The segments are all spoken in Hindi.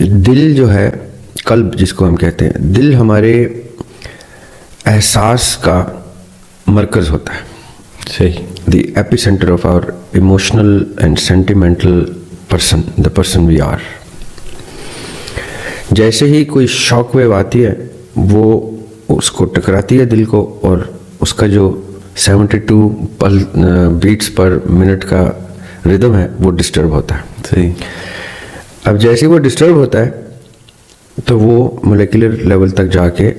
दिल जो है, कल्ब जिसको हम कहते हैं, दिल हमारे एहसास का मरकज होता है। सही। The epicentre of our emotional and sentimental person, the person we are. जैसे ही कोई शॉक वेव आती है वो उसको टकराती है दिल को, और उसका जो 72 बीट्स पर मिनट का रिदम है वो डिस्टर्ब होता है। सही। अब जैसे ही वो डिस्टर्ब होता है तो वो मोलेकुलर लेवल तक जाके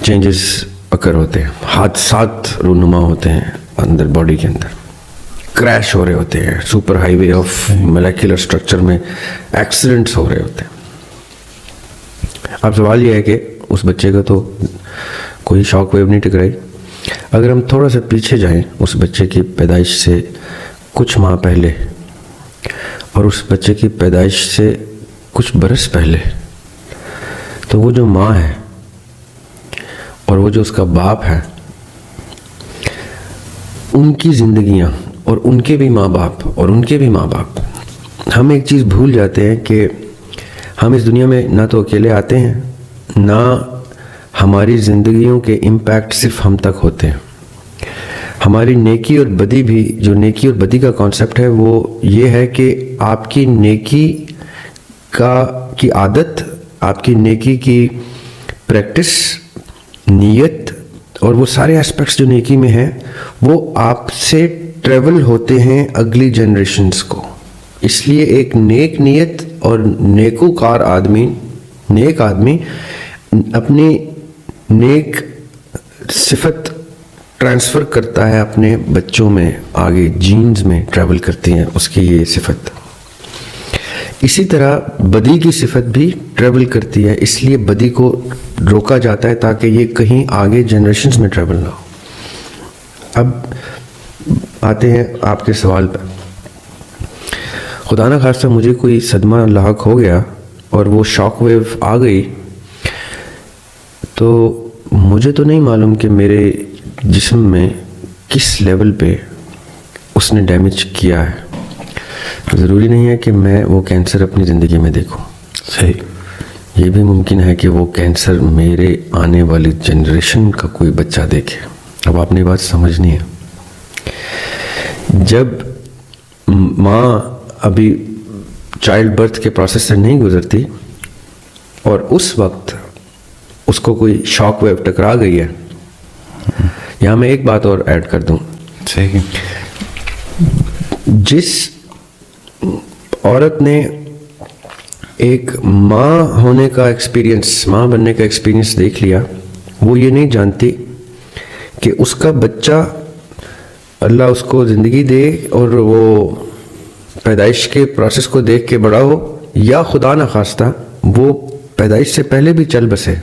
चेंजेस अकर होते हैं, हादसात रूनुमा होते हैं अंदर बॉडी के अंदर, क्रैश हो रहे होते हैं, super highway of molecular structure में एक्सीडेंट्स हो रहे होते हैं। अब सवाल यह है कि उस बच्चे का तो कोई शॉक वेव नहीं टकराई। अगर हम थोड़ा सा पीछे जाएं, उस बच्चे की पैदाइश से कुछ माह पहले और उस बच्चे की पैदाइश से कुछ बरस पहले, तो वो जो माँ है और वो जो उसका बाप है, उनकी जिंदगियां और उनके भी माँ बाप और उनके भी माँ बाप, हम एक चीज़ भूल जाते हैं कि हम इस दुनिया में ना तो अकेले आते हैं, ना हमारी जिंदगियों के इम्पैक्ट सिर्फ हम तक होते हैं। हमारी नेकी और बदी भी, जो नेकी और बदी का कॉन्सेप्ट है वो ये है कि आपकी नेकी की आदत, आपकी नेकी की प्रैक्टिस, नीयत और वो सारे एस्पेक्ट्स जो नेकी में हैं वो आपसे ट्रेवल होते हैं अगली जनरेशन्स को। इसलिए एक नेक नीयत और नेकोकार आदमी, नेक आदमी अपनी नेक सिफत ट्रांसफ़र करता है अपने बच्चों में, आगे जीन्स में ट्रैवल करती हैं उसकी ये सिफत। इसी तरह बदी की सिफत भी ट्रैवल करती है, इसलिए बदी को रोका जाता है ताकि ये कहीं आगे जनरेशन्स में ट्रैवल ना हो। अब आते हैं आपके सवाल पर। खुदा ना खास्ता मुझे कोई सदमा लाहक हो गया और वो शॉक वेव आ गई, तो मुझे तो नहीं मालूम कि मेरे जिस्म में किस लेवल पे उसने डैमेज किया है। ज़रूरी नहीं है कि मैं वो कैंसर अपनी ज़िंदगी में देखूं। सही। ये भी मुमकिन है कि वो कैंसर मेरे आने वाली जनरेशन का कोई बच्चा देखे। अब आपने बात समझनी है। जब माँ अभी चाइल्ड बर्थ के प्रोसेस से नहीं गुजरती और उस वक्त उसको कोई शॉक वेव टकरा गई है, यहाँ मैं एक बात और ऐड कर दूं। सही। जिस औरत ने एक माँ होने का एक्सपीरियंस, माँ बनने का एक्सपीरियंस देख लिया, वो ये नहीं जानती कि उसका बच्चा, अल्लाह उसको ज़िंदगी दे और वो पैदाइश के प्रोसेस को देख के बड़ा हो, या खुदा न खास्ता वो पैदाइश से पहले भी चल बसे,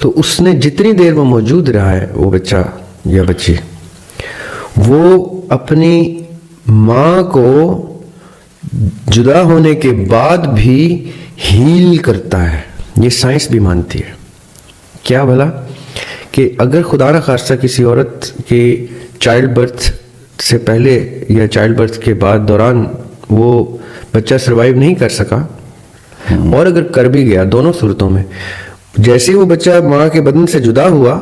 तो उसने जितनी देर वो मौजूद रहा है वो बच्चा या बच्ची, वो अपनी माँ को जुदा होने के बाद भी हील करता है। ये साइंस भी मानती है। क्या भला कि अगर खुदा न खास्ता किसी औरत के चाइल्ड बर्थ से पहले या चाइल्ड बर्थ के बाद दौरान वो बच्चा सरवाइव नहीं कर सका, और अगर कर भी गया, दोनों सूरतों में जैसे वो बच्चा माँ के बदन से जुदा हुआ,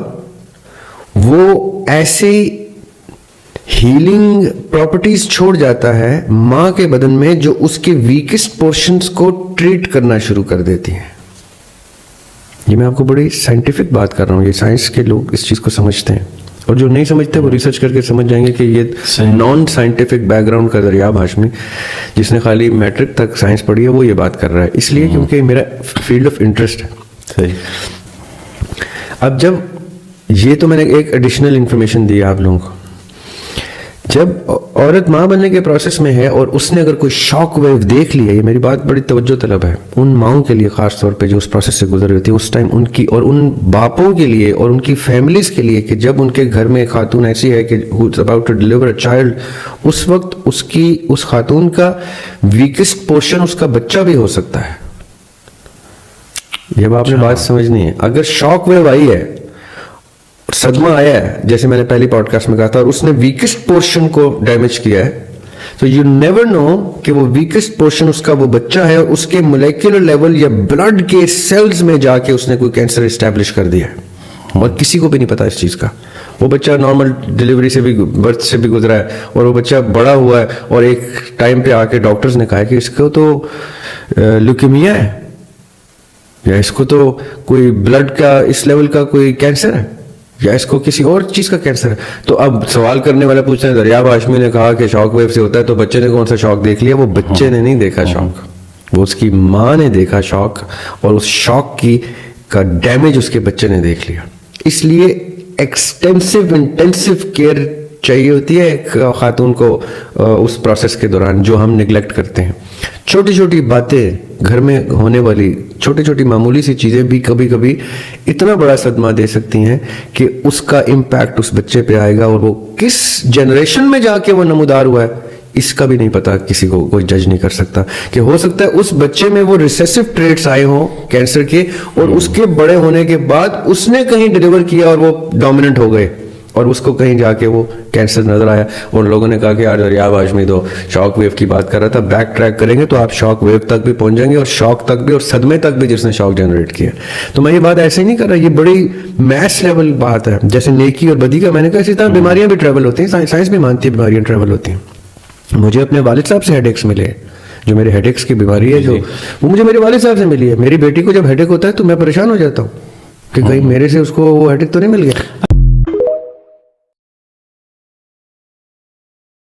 वो ऐसे हीलिंग प्रॉपर्टीज छोड़ जाता है माँ के बदन में जो उसके वीकेस्ट पोर्शंस को ट्रीट करना शुरू कर देती हैं। ये मैं आपको बड़ी साइंटिफिक बात कर रहा हूँ। ये साइंस के लोग इस चीज़ को समझते हैं, और जो नहीं समझते वो रिसर्च करके समझ जाएंगे कि ये नॉन साइंटिफिक बैकग्राउंड का दरियाब हाशमी, जिसने खाली मैट्रिक तक साइंस पढ़ी है, वो ये बात कर रहा है, इसलिए क्योंकि मेरा फील्ड ऑफ इंटरेस्ट है। सही। अब जब ये तो मैंने एक एडिशनल इंफॉर्मेशन दी आप लोगों को, जब औरत माँ बनने के प्रोसेस में है और उसने अगर कोई शॉक वेव देख लिया, ये मेरी बात बड़ी तवज्जो तलब है उन माओं के लिए, खास तौर पे जो उस प्रोसेस से गुजर रही थी उस टाइम, उनकी और उन बापों के लिए और उनकी फैमिलीज के लिए, कि जब उनके घर में खातून ऐसी है कि who is about to deliver a child, उस वक्त उसकी, उस खातून का वीकेस्ट पोर्शन उसका बच्चा भी हो सकता है। जब आपने बात समझनी है, अगर शॉक वेव आई है, सदमा आया है, जैसे मैंने पहली पॉडकास्ट में कहा था, और उसने वीकेस्ट पोर्शन को डैमेज किया है, तो यू नेवर नो कि वो वीकेस्ट पोर्शन उसका वो बच्चा है और उसके मोलेक्युलर लेवल या ब्लड के सेल्स में जाके उसने कोई कैंसर एस्टैब्लिश कर दिया है और किसी को भी नहीं पता इस चीज का। वो बच्चा नॉर्मल डिलीवरी से भी, बर्थ से भी गुजरा है और वो बच्चा बड़ा हुआ है और एक टाइम पे आके डॉक्टर्स ने कहा कि इसको तो ल्यूकेमिया है या इसको तो कोई ब्लड का इस लेवल का कोई कैंसर है या इसको किसी और चीज का कैंसर है। तो अब सवाल करने वाला पूछ रहे हैं, दरियाब हाशमी ने कहा कि शॉक वेव से होता है, तो बच्चे ने कौन सा शॉक देख लिया? वो बच्चे ने नहीं देखा शॉक, वो उसकी माँ ने देखा शॉक और उस शॉक की का डैमेज उसके बच्चे ने देख लिया। इसलिए एक्सटेंसिव इंटेंसिव केयर चाहिए होती है एक खातून को उस प्रोसेस के दौरान, जो हम निगलेक्ट करते हैं। छोटी छोटी बातें, घर में होने वाली छोटी छोटी मामूली सी चीजें भी कभी कभी इतना बड़ा सदमा दे सकती हैं कि उसका इम्पैक्ट उस बच्चे पे आएगा और वो किस जनरेशन में जाके वो नमूदार हुआ है इसका भी नहीं पता, किसी को कोई जज नहीं कर सकता। कि हो सकता है उस बच्चे में वो रिसेसिव ट्रेट्स आए हों कैंसर के और उसके बड़े होने के बाद उसने कहीं डिलीवर किया और वो डोमिनेंट हो गए और उसको कहीं जाके वो कैंसर नजर आया और लोगों ने कहा कि यार दरियाब हाशमी तो शॉक वेव की बात कर रहा था। बैक ट्रैक करेंगे तो आप शॉक वेव तक भी पहुंच जाएंगे और शॉक तक भी और सदमे तक भी जिसने शॉक जनरेट किया। तो मैं ये बात ऐसे ही नहीं कर रहा, ये बड़ी मैस लेवल बात है। जैसे नेकी और बदी का मैंने कहा, इसी तरह बीमारियां भी ट्रेवल होती हैं, साइंस भी मानती है बीमारियां ट्रेवल होती हैं। मुझे अपने वालिद साहब से हेडेक्स मिले, जो मेरे हेडेक्स की बीमारी है, जो वो मुझे मेरे वालिद साहब से मिली है। मेरी बेटी को जब हेडेक होता है तो मैं परेशान हो जाता हूँ कि कहीं मेरे से उसको वो हेडेक तो नहीं मिल गया।